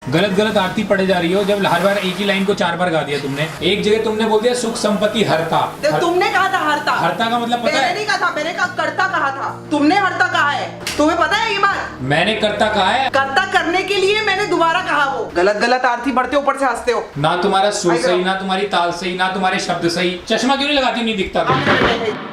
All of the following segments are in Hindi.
गलत गलत आरती पढ़े जा रही हो। जब हर बार एक ही लाइन को 4 बार गा दिया तुमने। एक जगह तुमने बोल दिया सुख संपत्ति हरता। तुमने कहा था हरता। हरता का मतलब पता है? मैंने नहीं कहा था, मैंने कहा करता कहा था। तुमने हरता कहा है, तुम्हें पता है ये बात? मैंने करता कहा है। करता करने के लिए मैंने दोबारा कहा। वो गलत गलत आरती पढ़ते ऊपर से हंसते हो। ना तुम्हारा सुर सही, ना तुम्हारी ताल सही, ना तुम्हारे शब्द सही। चश्मा क्यों नहीं लगाती? नहीं दिखता तुम।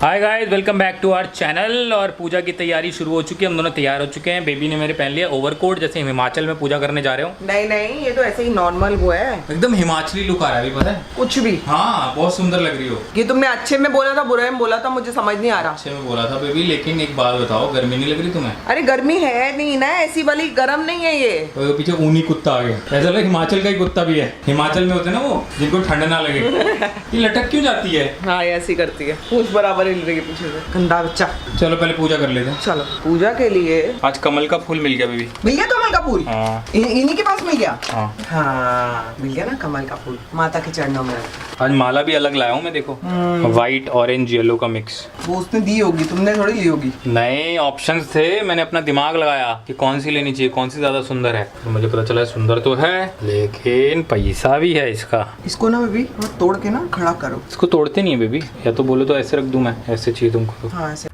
Hi guys, welcome back to our channel. और पूजा की तैयारी शुरू हो चुकी है। हम दोनों तैयार हो चुके हैं। बेबी ने मेरे पहन लिया ओवरकोट, जैसे हिमाचल में पूजा करने जा रहे हो। नहीं नहीं, ये तो ऐसे ही नॉर्मल वो है। एकदम हिमाचली लुक आ रहा है, अभी पता है? कुछ भी। हाँ, बहुत सुंदर लग रही हो। ये तुमने अच्छे में बोला था बुरे में बोला था, मुझे समझ नहीं आ रहा। अच्छे में बोला था बेबी, लेकिन एक बात बताओ, गर्मी नहीं लग रही तुम्हें? अरे गर्मी है नहीं ना, ऐसी वाली गर्म नहीं है ये। तो पीछे ऊनी कुत्ता आ गया। ऐसा लगे हिमाचल का ही कुत्ता भी है। हिमाचल में होते ना वो, जिनको ठंड ना लगे। ये लटक क्यों जाती है? हाँ, ऐसी करती है, पूछ बराबर हिल रही है पीछे से। गंदा बच्चा। चलो पहले पूजा कर लेते हैं। चलो पूजा के लिए। आज कमल का फूल मिल गया बेबी। मिल गया कमल का फूल? हाँ। इन्हीं के पास मिल गया। हाँ, मिल गया ना कमल का फूल, माता के चरणों में। आज माला भी अलग लाया हूँ मैं, देखो। व्हाइट ऑरेंज येलो का मिक्स। वो उसने दी होगी, तुमने थोड़ी ली होगी। नए ऑप्शंस थे, मैंने अपना दिमाग लगाया कि कौन सी लेनी चाहिए, कौन सी ज्यादा सुंदर है। तो मुझे पता चला सुंदर तो है, लेकिन पैसा भी है इसका। इसको ना बेबी तोड़ के ना खड़ा करो। इसको तोड़ते नहीं है बेबी, या तो बोलो तो ऐसे रख दूं मैं, ऐसे चाहिए तुमको तो। हाँ ऐसे।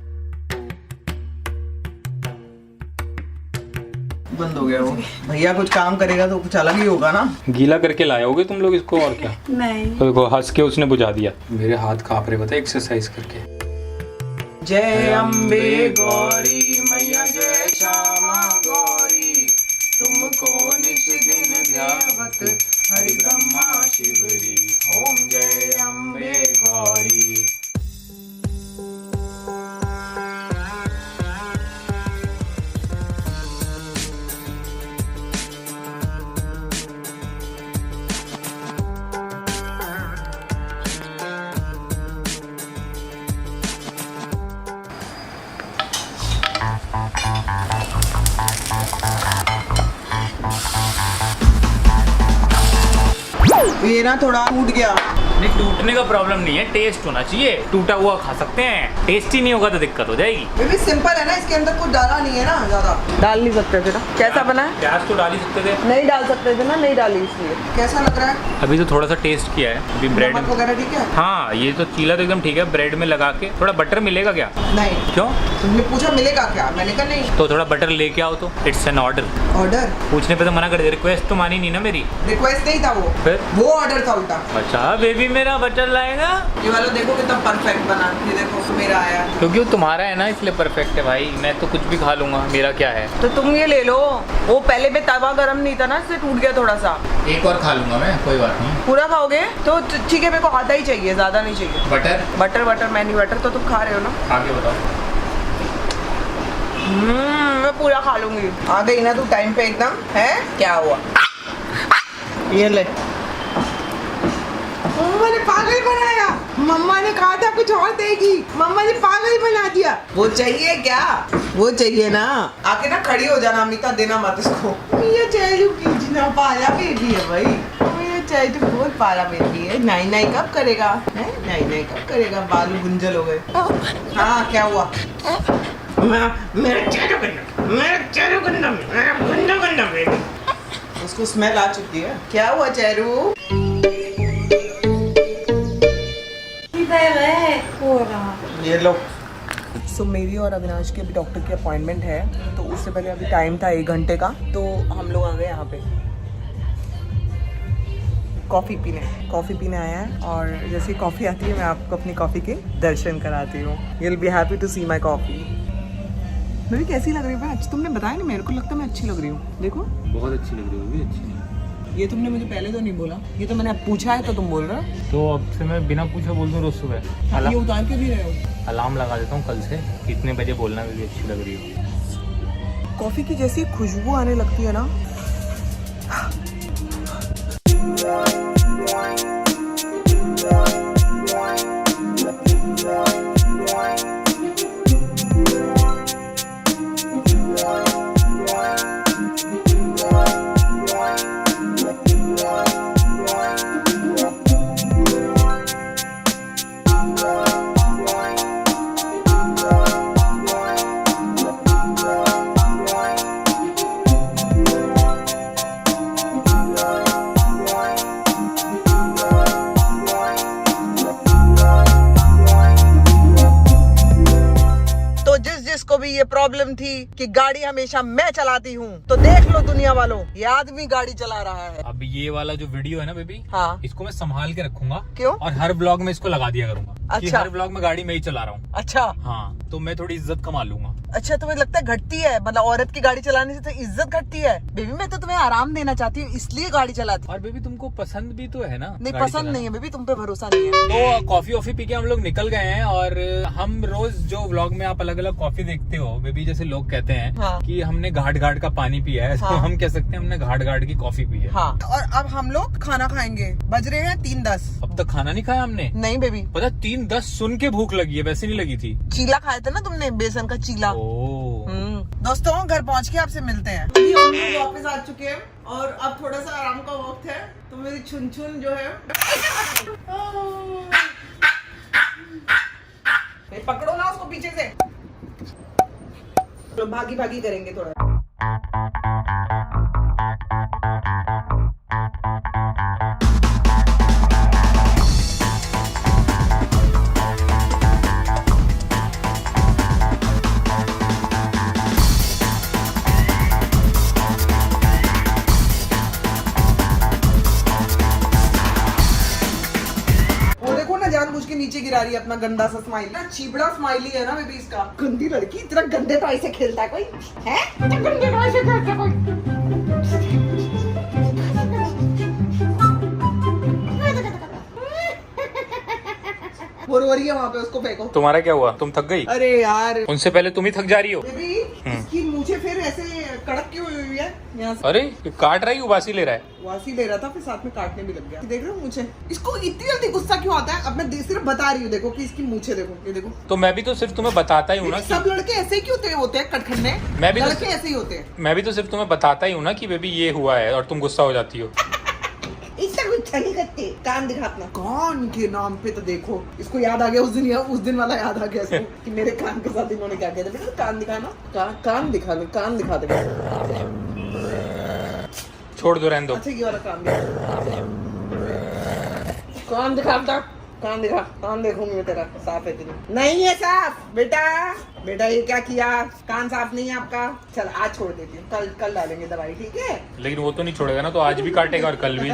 बंद हो गया वो। भैया कुछ काम करेगा तो कुछ अलग ही होगा ना। गीला करके लाए होगे तुम लोग इसको, और क्या। नहीं तो देखो, हंस के उसने बुझा दिया। मेरे हाथ कांप रहे, पता है, एक्सरसाइज करके। जय अम्बे गौरी मैया, जय श्यामा गौरी, तुमको निश दिन ध्यावत हरि ब्रह्मा शिवरी, ओम जय अम्बे गौरी। ये ना थोड़ा टूट गया। नहीं, टूटने का प्रॉब्लम नहीं है, टेस्ट होना चाहिए। टूटा हुआ खा सकते हैं, टेस्टी नहीं होगा तो दिक्कत हो जाएगी। बेबी सिंपल है ना, इसके अंदर कुछ डाला नहीं है ना ज्यादा। डाल नहीं सकते थे ना? कैसा बना है? प्याज तो डाल ही सकते थे। नहीं डाल सकते थे ना, नहीं डाली इसलिए। कैसा लग रहा है? अभी तो थोड़ा सा टेस्ट किया है, अभी ब्रेड नमक वगैरह ठीक है? हाँ, ये तो चीला तो एकदम ठीक है। ब्रेड में लगा के थोड़ा बटर मिलेगा क्या? नहीं। क्यों? तुमने पूछा मिलेगा क्या, मैंने कहा नहीं। तो थोड़ा बटर लेके आओ तो। It's an order. ऑर्डर? पूछने पे तो मना कर दिया, रिक्वेस्ट तो मानी नहीं ना मेरी। रिक्वेस्ट नहीं था वो, फिर वो ऑर्डर था उल्टा। अच्छा, बेबी मेरा बटर लाएगा। ये वाला देखो कितना परफेक्ट बना, ये देखो मेरा आया। क्योंकि वो तुम्हारा है ना, इसलिए परफेक्ट है भाई। मैं तो कुछ भी खा लूंगा, मेरा क्या है। तो तुम ये ले लो, वो पहले में तवा गरम नहीं था ना, इससे टूट गया थोड़ा सा। एक और खा लूंगा मैं, कोई बात नहीं। पूरा खाओगे तो ठीक है, मेरे को आधा ही चाहिए, ज्यादा नहीं चाहिए। बटर बटर बटर मैं नहीं, बटर तो तुम खा रहे हो ना। आगे बताओ। मैं पूरा खा लूंगी। आ गई ना तू टाइम पे एकदम। है क्या हुआ? ये ले। मम्मा ने पागल बनाया। मम्मा ने कहा था कुछ और देगी, मम्मा ने पागल बना दिया। वो चाहिए क्या? वो चाहिए ना। आके ना खड़ी हो जाना अमिता, देना मत इसको। ये चैलू की जिना पाला बेबी है भाई। ये चैलू बहुत पाला बेबी है। नाई नाई कब करेगा? है नाई नाई कब करेगा? बालू गुंजल हो गए। हाँ क्या हुआ? मेरा चैलू गंदा, मेरा चैलू गंदा, मेरा गंदा गंदा बेबी। उसको स्मेल आ चुकी है। क्या हुआ चैरू? ये लो। सो मेरी और अविनाश की अभी डॉक्टर की अपॉइंटमेंट है, तो उससे पहले अभी टाइम था 1 घंटे का, तो हम लोग आ गए यहाँ पे कॉफ़ी पीने आया है। और जैसे कॉफ़ी आती है मैं आपको अपनी कॉफ़ी के दर्शन कराती हूँ। You will be happy to see my coffee. मेरी कैसी लग रही है? आज तुमने बताया नहीं, मेरे को लगता है मैं अच्छी लग रही हूँ। देखो बहुत अच्छी लग रही है, अच्छी। ये तुमने मुझे पहले तो नहीं बोला, ये तो मैंने अब पूछा है तो तुम बोल रहे हो। तो अब से मैं बिना पूछे बोल दूँ रोज सुबह? ये उतार के भी रहे हो। अलार्म लगा देता हूँ कल से, कितने बजे बोलना भी अच्छी लग रही हो। कॉफी की जैसी खुशबू आने लगती है ना। जिसको भी ये प्रॉब्लम थी कि गाड़ी हमेशा मैं चलाती हूँ, तो देख लो दुनिया वालों, ये आदमी गाड़ी चला रहा है। अब ये वाला जो वीडियो है ना बेबी, हाँ। इसको मैं संभाल के रखूंगा। क्यों? और हर ब्लॉग में इसको लगा दिया करूंगा कि अच्छा। हर ब्लॉग में गाड़ी मैं ही चला रहा हूँ। अच्छा हाँ, तो मैं थोड़ी इज्जत कमा लूंगा। अच्छा, तुम्हें लगता है घटती है? मतलब औरत की गाड़ी चलाने से तो इज्जत घटती है? बेबी मैं तो तुम्हें आराम देना चाहती हूँ, इसलिए गाड़ी चलाती हूँ। और बेबी तुमको पसंद भी तो है ना? नहीं गाड़ी पसंद चलाना। नहीं है बेबी, तुम पे भरोसा नहीं है। तो कॉफी वॉफी पी के हम लोग निकल गए हैं। और हम रोज जो व्लॉग में आप अलग अलग कॉफी देखते हो बेबी, जैसे लोग कहते हैं हाँ। कि हमने घाट घाट का पानी पिया है, तो हाँ। हम कह सकते हैं हमने घाट घाट की कॉफी पी है। हाँ। और अब हम लोग खाना खाएंगे, बज रहे हैं 3:10। अब तक खाना नहीं खाया हमने। नहीं बेबी, पता 3:10 सुन के भूख लगी है, वैसे नहीं लगी थी। चीला खाया था ना तुमने, बेसन का चीला। ओ दोस्तों घर पहुंच के आपसे मिलते हैं। हम लोग वापस आ चुके हैं और अब थोड़ा सा आराम का वक्त है, तो मेरी छुन छुन जो है पकड़ो ना उसको पीछे से, तो भागी भागी करेंगे थोड़ा। जानबूझ के नीचे गिरा रही है अपना गंदा सा स्माइल ना, चिबड़ा स्माइली है ना बेबी इसका। गंदी लड़की, इतना गंदे टॉय से खेलता है कोई? है इतना गंदे टॉय से खेलता है कोई? बोर हो रही है वहाँ पे, उसको फेंको। तुम्हारा क्या हुआ? तुम थक गई? अरे यार उनसे पहले तुम ही थक जा रही हो। बेबी इसकी मूछें फिर ऐसे कड़क क्यों हुई है यहाँ से? अरे ये काट रही, उबासी ले रहा है। वासी ले रहा था, फिर साथ में काटने भी लग गया। देख रहे हो मूछें? इसको इतनी जल्दी गुस्सा क्यों आता है? अब मैं सिर्फ बता रही हूँ, देखो कि इसकी मूछें देखो, ये देखो। तो मैं भी तो सिर्फ तुम्हें बताता ही हूँ ना कि सब लड़के ऐसे ही क्यों होते हैं कटखटने? मैं भी तो लड़के ऐसे ही होते हैं। मैं भी तो सिर्फ तुम्हें बताता ही हूँ ना कि बेबी ये हुआ है, और तुम गुस्सा हो जाती हो। इससे गुस्सा नहीं करते। कान दिखा अपना। कान के नाम पे तो देखो, इसको याद आ गया उस दिन वाला याद आ गया इसको कि मेरे कान के साथ इन्होंने क्या किया था। बेटा कान दिखाना, कान दिखा दे, कान दिखा दे। छोड़ दो, रहने दो। अच्छा ये वाला कान दिखा, कान दिखा, कान दिखा, कान देखूंगी मैं तेरा साफ है कि नहीं है साफ। बेटा ये क्या किया? कान साफ नहीं है आपका। चल आज छोड़ देती हूँ, कल डालेंगे दवाई, ठीक है? लेकिन वो तो नहीं छोड़ेगा ना, तो आज भी काटेगा और कल भी।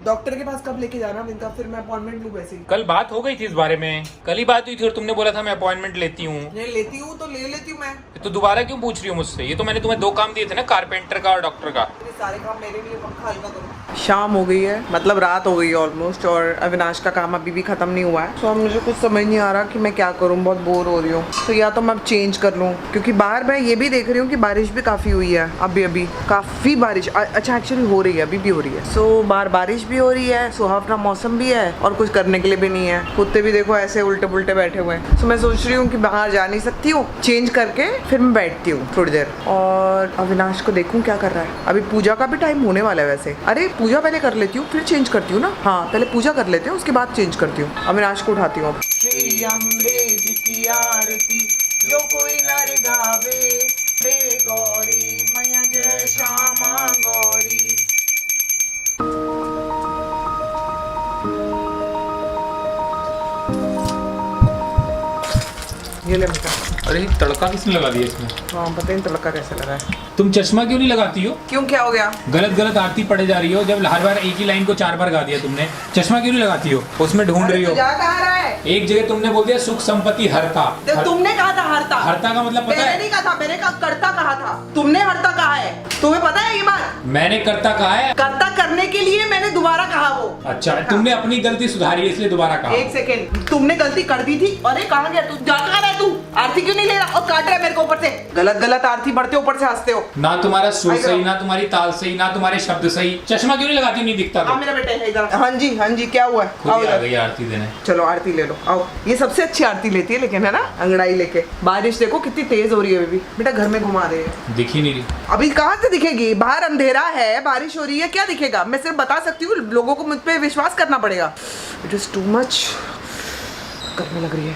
डॉक्टर के पास कब लेके जाना इनका? फिर मैं अपॉइंटमेंट लूँ वैसे ही। कल बात हो गई थी इस बारे में, कल ही बात हुई थी और तुमने बोला था मैं अपॉइंटमेंट लेती हूँ। लेती हूँ तो ले लेती हूँ मैं। तो दोबारा क्यों पूछ रही हूँ मुझसे? ये तो मैंने तुम्हें 2 काम दिए थे ना, कारपेंटर का और डॉक्टर का। सारे काम मेरे लिए पंखा हल्का करो। शाम हो गई है, मतलब रात हो गई है ऑलमोस्ट, और अविनाश का काम अभी भी खत्म नहीं हुआ है। तो अब मुझे कुछ समझ नहीं आ रहा कि मैं क्या करूँ, बहुत बोर हो रही हूँ। तो या तो मैं अब चेंज कर लूँ, क्योंकि बाहर मैं ये भी देख रही हूँ कि बारिश भी काफ़ी हुई है। अभी काफ़ी बारिश, अच्छा एक्चुअली हो रही है, अभी भी हो रही है। सो बाहर बारिश भी हो रही है, सुहावना मौसम भी है, और कुछ करने के लिए भी नहीं है। कुत्ते भी देखो ऐसे उल्टे पुल्टे बैठे हुए हैं। सो मैं सोच रही हूँ कि बाहर जा नहीं सकती हूँ, चेंज करके फिर मैं बैठती हूँ थोड़ी देर, और अविनाश को देखूँ क्या कर रहा है। अभी पूजा का भी टाइम होने वाला है वैसे। अरे पूजा पहले कर लेती हूँ, फिर चेंज करती हूँ ना। हाँ पहले पूजा कर लेते हैं, उसके बाद चेंज करती हूँ। अविनाश को उठाती हूँ। श्री अम्बे जी की आरती जो कोई नर गावे, हे गौरी मैया जय श्यामा गौरी। ये ले बेटा। अरे तड़का किसने लगा दिया इसमें? हाँ पता नहीं तड़का कैसे लगा है। तुम चश्मा क्यों नहीं लगाती हो? क्यों क्या हो गया? गलत आरती पढ़े जा रही हो, जब हर बार एक ही लाइन को 4 बार गा दिया तुमने। चश्मा क्यों नहीं लगाती हो? उसमें ढूंढ रही हो। जा कहाँ रहा है? एक जगह तुमने बोल दिया सुख संपत्ति हरता। तुमने कहा था हरता। हरता का मतलब पता मैंने है? नहीं कहा था, मैंने कहा करता कहा था। तुमने हरता कहा है, तुम्हें पता है ये बात? मैंने करता कहा है। करता करने के लिए मैंने दोबारा कहा वो। अच्छा तुमने अपनी गलती सुधारी है इसलिए दोबारा कहा। एक सेकेंड, तुमने गलती कर दी थी। अरे कहाँ गया तू? जा कहाँ रहा है तू? आरती क्यों नहीं ले रहा और काट रहा है मेरे को ऊपर से? गलत आरती बढ़ते ऊपर से हंसते हो। ना तुम्हारा सुर सही, ना तुम्हारी ताल सही, ना तुम्हारे शब्द सही। चश्मा क्यों नहीं लगाती? नहीं दिखता तो। मेरा बेटा है इधर। हाँ जी क्या हुआ है? खुद ही आ गई आरती देने। चलो आरती ले लो, आओ। ये सबसे अच्छी आरती लेती है लेकिन, है ना, अंगड़ाई लेके। बारिश देखो कितनी तेज हो रही है। बेटा घर में घुमा रहे हैं। दिख ही नहीं रही। अभी कहाँ से दिखेगी? बाहर अंधेरा है, बारिश हो रही है, क्या दिखेगा? मैं सिर्फ बता सकती हूँ, लोगों को मुझ पे विश्वास करना पड़ेगा। It is too much. करने लग रही है।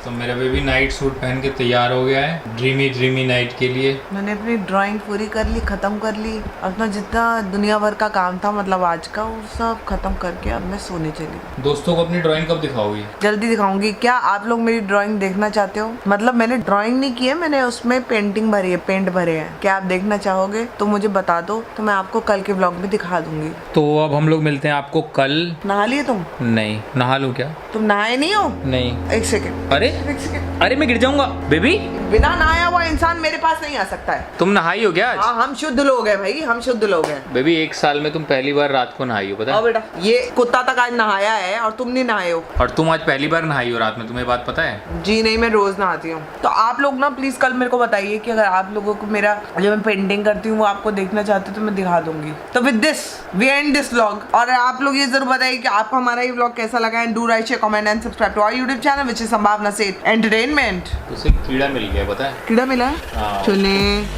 तो मेरा बेबी नाइट सूट पहन के तैयार हो गया है ड्रीमी नाइट के लिए। मैंने अपनी ड्राइंग पूरी कर ली, खत्म कर ली। अपना जितना दुनिया भर का काम था मतलब आज का, वो सब खत्म करके अब मैं सोने चली। दोस्तों को अपनी ड्राइंग कब दिखाओगी? जल्दी दिखाऊंगी। क्या आप लोग मेरी ड्राइंग देखना चाहते हो? मतलब मैंने ड्राइंग नहीं की है, मैंने उसमें पेंटिंग भरी है, पेंट भरे हैं। क्या आप देखना चाहोगे तो मुझे बता दो, तो मैं आपको कल के ब्लॉग में दिखा दूंगी। तो अब हम लोग मिलते हैं आपको कल। नहा लिए तुम? नहीं, नहा लूं क्या? तुम नहाए नहीं हो? नहीं। एक सेकेंड। अरे एक सेकेंड। अरे मैं गिर जाऊंगा बेबी। बिना नहाया हुआ इंसान मेरे पास नहीं आ सकता है। तुम नहाई हो क्या आज? हाँ, हम शुद्ध लोग हैं भाई, हम शुद्ध लोग हैं। बेबी 1 साल में तुम पहली बार रात को नहाई हो, पता आओ है? बेटा, ये कुत्ता तक आज नहाया है और तुम नहीं नहाए हो। और तुम आज पहली बार नहाई हो रात में, तुम्हें बात पता है? जी नहीं, मैं रोज नहाती हूँ। तो आप लोग ना प्लीज कल मेरे को बताइए कि अगर आप लोगों को मेरा जो मैं पेंटिंग करती हूँ वो आपको देखना चाहते हो तो मैं दिखा दूंगी। तो with this we end this vlog. और आप लोग ये जरूर बताइए कि आपको हमारा ये व्लॉग कैसा लगा। And do like, share, comment and subscribe to our YouTube channel which is Sambhavna Seth entertainment. उसे कीड़ा मिल गया, पता है? कीड़ा मिला है? हाँ। चले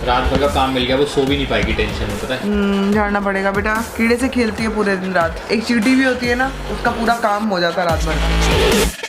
रात भर का काम मिल गया, वो सो भी नहीं पाएगी टेंशन में, पता है? झाड़ना पड़ेगा बेटा। कीड़े से खेलती है पूरे दिन रात। एक चींटी भी होती है ना, उसका पूरा काम हो जाता है रात भर।